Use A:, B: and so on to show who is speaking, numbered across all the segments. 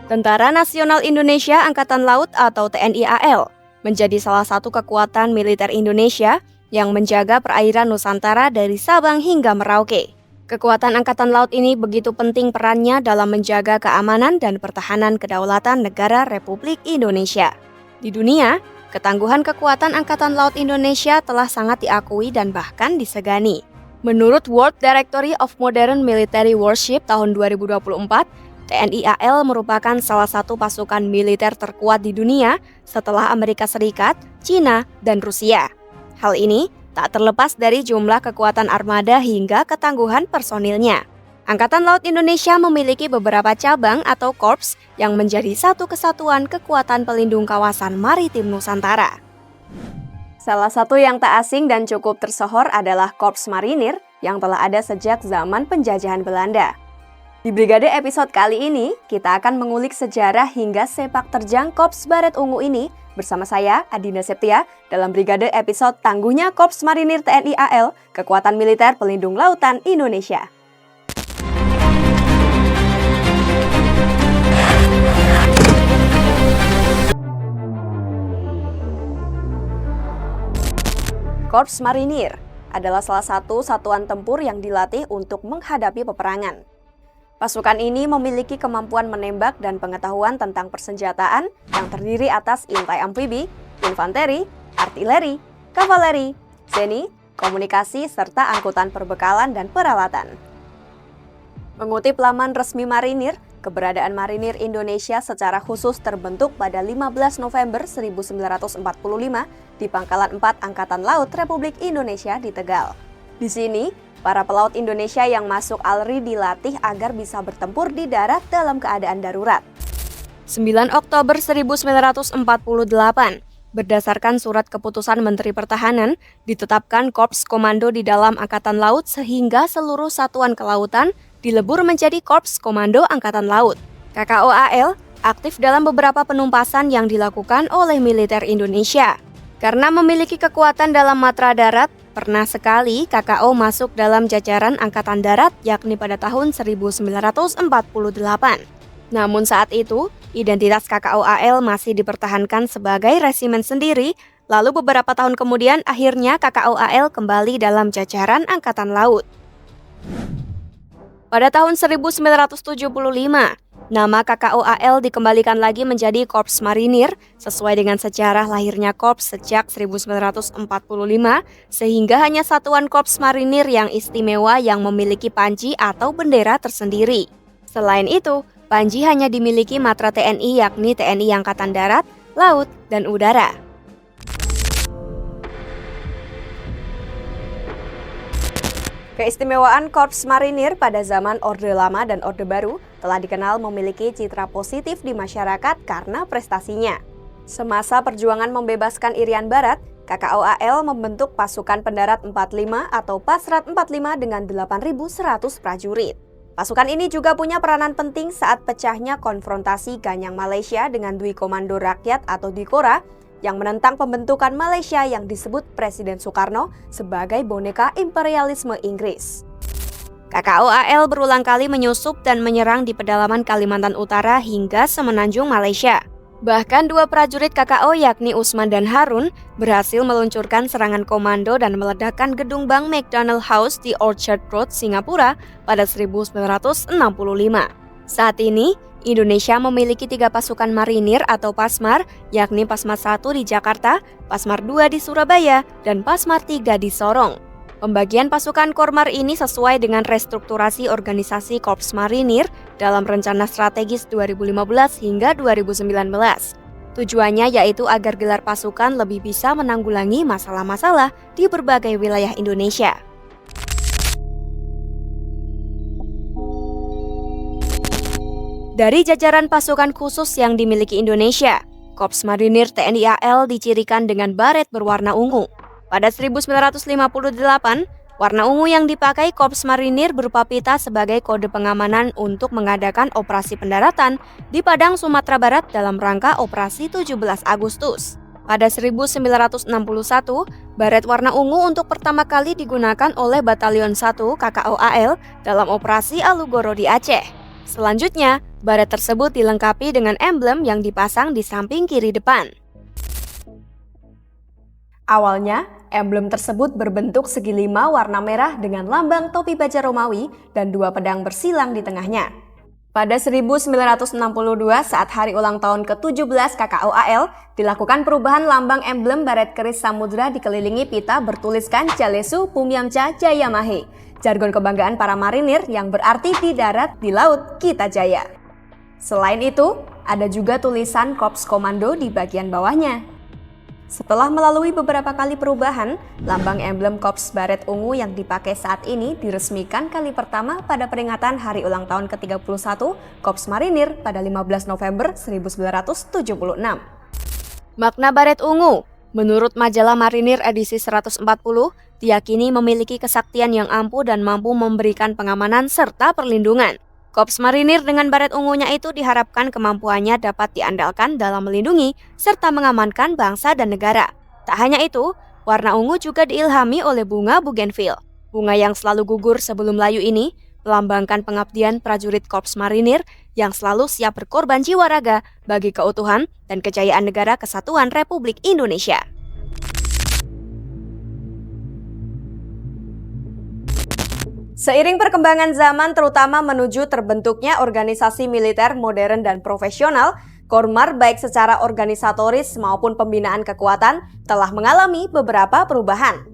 A: Tentara Nasional Indonesia Angkatan Laut atau TNI AL menjadi salah satu kekuatan militer Indonesia yang menjaga perairan Nusantara dari Sabang hingga Merauke. Kekuatan Angkatan Laut ini begitu penting perannya dalam menjaga keamanan dan pertahanan kedaulatan negara Republik Indonesia. Di dunia, ketangguhan kekuatan Angkatan Laut Indonesia telah sangat diakui dan bahkan disegani. Menurut World Directory of Modern Military Warship tahun 2024, TNI AL merupakan salah satu pasukan militer terkuat di dunia setelah Amerika Serikat, Cina, dan Rusia. Hal ini tak terlepas dari jumlah kekuatan armada hingga ketangguhan personilnya. Angkatan Laut Indonesia memiliki beberapa cabang atau korps yang menjadi satu kesatuan kekuatan pelindung kawasan maritim Nusantara. Salah satu yang tak asing dan cukup tersohor adalah Korps Marinir yang telah ada sejak zaman penjajahan Belanda. Di Brigade episode kali ini, kita akan mengulik sejarah hingga sepak terjang Korps Baret Ungu ini bersama saya, Adina Septia, dalam Brigade episode Tangguhnya Korps Marinir TNI AL, Kekuatan Militer Pelindung Lautan Indonesia. Korps Marinir adalah salah satu satuan tempur yang dilatih untuk menghadapi peperangan. Pasukan ini memiliki kemampuan menembak dan pengetahuan tentang persenjataan yang terdiri atas intai amfibi, infanteri, artileri, kavaleri, zeni, komunikasi, serta angkutan perbekalan dan peralatan. Mengutip laman resmi Marinir, keberadaan Marinir Indonesia secara khusus terbentuk pada 15 November 1945 di Pangkalan 4 Angkatan Laut Republik Indonesia di Tegal. Di sini, para pelaut Indonesia yang masuk ALRI dilatih agar bisa bertempur di darat dalam keadaan darurat. 9 Oktober 1948, berdasarkan surat keputusan Menteri Pertahanan, ditetapkan Korps Komando di dalam Angkatan Laut sehingga seluruh satuan kelautan dilebur menjadi Korps Komando Angkatan Laut. KKO AL aktif dalam beberapa penumpasan yang dilakukan oleh militer Indonesia. Karena memiliki kekuatan dalam matra darat, pernah sekali KKO masuk dalam jajaran Angkatan Darat yakni pada tahun 1948. Namun saat itu, identitas KKO AL masih dipertahankan sebagai resimen sendiri, lalu beberapa tahun kemudian akhirnya KKO AL kembali dalam jajaran Angkatan Laut. Pada tahun 1975, nama KKO AL dikembalikan lagi menjadi Korps Marinir sesuai dengan sejarah lahirnya Korps sejak 1945 sehingga hanya satuan Korps Marinir yang istimewa yang memiliki panji atau bendera tersendiri. Selain itu, panji hanya dimiliki matra TNI yakni TNI Angkatan Darat, Laut, dan Udara. Keistimewaan Korps Marinir pada zaman Orde Lama dan Orde Baru telah dikenal memiliki citra positif di masyarakat karena prestasinya. Semasa perjuangan membebaskan Irian Barat, KKO AL membentuk pasukan pendarat 45 atau Pasrat 45 dengan 8.100 prajurit. Pasukan ini juga punya peranan penting saat pecahnya konfrontasi Ganyang Malaysia dengan Dwi Komando Rakyat atau Dikora yang menentang pembentukan Malaysia yang disebut Presiden Soekarno sebagai boneka imperialisme Inggris. KKO AL berulang kali menyusup dan menyerang di pedalaman Kalimantan Utara hingga semenanjung Malaysia. Bahkan dua prajurit KKO yakni Usman dan Harun berhasil meluncurkan serangan komando dan meledakkan gedung Bank McDonald House di Orchard Road, Singapura pada 1965. Saat ini, Indonesia memiliki 3 pasukan marinir atau Pasmar, yakni Pasmar 1 di Jakarta, Pasmar 2 di Surabaya, dan Pasmar 3 di Sorong. Pembagian pasukan Kormar ini sesuai dengan restrukturasi organisasi Korps Marinir dalam rencana strategis 2015 hingga 2019. Tujuannya yaitu agar gelar pasukan lebih bisa menanggulangi masalah-masalah di berbagai wilayah Indonesia. Dari jajaran pasukan khusus yang dimiliki Indonesia, Korps Marinir TNI AL dicirikan dengan baret berwarna ungu. Pada 1958, warna ungu yang dipakai Korps Marinir berupa pita sebagai kode pengamanan untuk mengadakan operasi pendaratan di Padang, Sumatera Barat dalam rangka Operasi 17 Agustus. Pada 1961, baret warna ungu untuk pertama kali digunakan oleh Batalion 1 KKO AL dalam Operasi Alugoro di Aceh. Selanjutnya, baret tersebut dilengkapi dengan emblem yang dipasang di samping kiri depan. Awalnya, emblem tersebut berbentuk segi 5 warna merah dengan lambang topi baja Romawi dan 2 pedang bersilang di tengahnya. Pada 1962 saat hari ulang tahun ke-17 KKOAL, dilakukan perubahan lambang emblem baret keris samudra dikelilingi pita bertuliskan Jalesu Pumyamca Jayamahe, jargon kebanggaan para marinir yang berarti di darat, di laut, kita jaya. Selain itu, ada juga tulisan Korps Komando di bagian bawahnya. Setelah melalui beberapa kali perubahan, lambang emblem Korps Baret Ungu yang dipakai saat ini diresmikan kali pertama pada peringatan Hari Ulang Tahun ke-31 Korps Marinir pada 15 November 1976. Makna Baret Ungu, menurut majalah Marinir edisi 140, diyakini memiliki kesaktian yang ampuh dan mampu memberikan pengamanan serta perlindungan. Korps Marinir dengan baret ungunya itu diharapkan kemampuannya dapat diandalkan dalam melindungi serta mengamankan bangsa dan negara. Tak hanya itu, warna ungu juga diilhami oleh bunga bougainville. Bunga yang selalu gugur sebelum layu ini melambangkan pengabdian prajurit Korps Marinir yang selalu siap berkorban jiwa raga bagi keutuhan dan kejayaan negara Kesatuan Republik Indonesia. Seiring perkembangan zaman terutama menuju terbentuknya organisasi militer modern dan profesional, Kormar baik secara organisatoris maupun pembinaan kekuatan telah mengalami beberapa perubahan.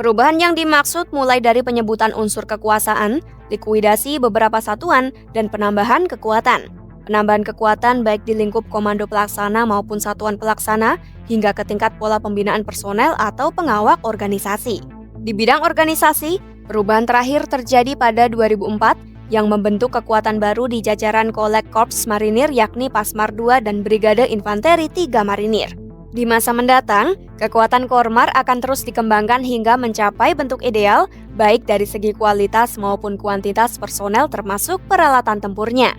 A: Perubahan yang dimaksud mulai dari penyebutan unsur kekuasaan, likuidasi beberapa satuan, dan penambahan kekuatan. Penambahan kekuatan baik di lingkup komando pelaksana maupun satuan pelaksana hingga ke tingkat pola pembinaan personel atau pengawak organisasi. Di bidang organisasi, perubahan terakhir terjadi pada 2004 yang membentuk kekuatan baru di jajaran Kolek Korps Marinir yakni Pasmar II dan Brigade Infanteri 3 Marinir. Di masa mendatang, kekuatan Kormar akan terus dikembangkan hingga mencapai bentuk ideal baik dari segi kualitas maupun kuantitas personel termasuk peralatan tempurnya.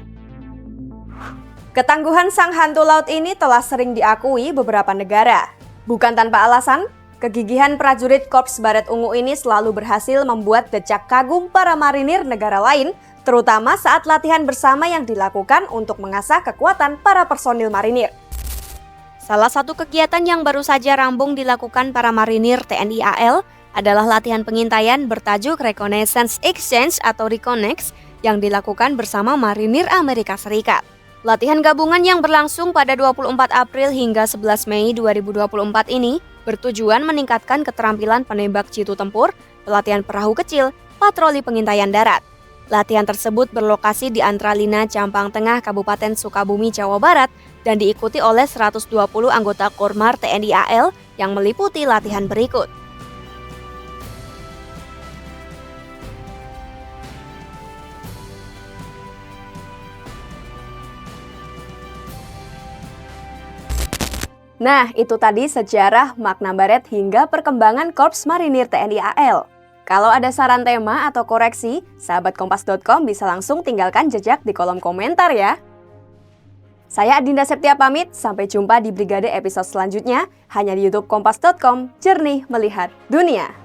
A: Ketangguhan sang hantu laut ini telah sering diakui beberapa negara. Bukan tanpa alasan, kegigihan prajurit Korps Baret Ungu ini selalu berhasil membuat decak kagum para marinir negara lain, terutama saat latihan bersama yang dilakukan untuk mengasah kekuatan para personil marinir. Salah satu kegiatan yang baru saja rampung dilakukan para marinir TNI AL adalah latihan pengintaian bertajuk Reconnaissance Exchange atau Reconnex yang dilakukan bersama marinir Amerika Serikat. Latihan gabungan yang berlangsung pada 24 April hingga 11 Mei 2024 ini bertujuan meningkatkan keterampilan penembak jitu tempur, pelatihan perahu kecil, patroli pengintaian darat. Latihan tersebut berlokasi di Antralina, Campang Tengah, Kabupaten Sukabumi, Jawa Barat dan diikuti oleh 120 anggota Kormar TNI AL yang meliputi latihan berikut. Nah, itu tadi sejarah, makna baret hingga perkembangan Korps Marinir TNI AL. Kalau ada saran tema atau koreksi, sahabat kompas.com bisa langsung tinggalkan jejak di kolom komentar ya. Saya Adinda Septia pamit, sampai jumpa di Brigade episode selanjutnya hanya di YouTube kompas.com, jernih melihat dunia.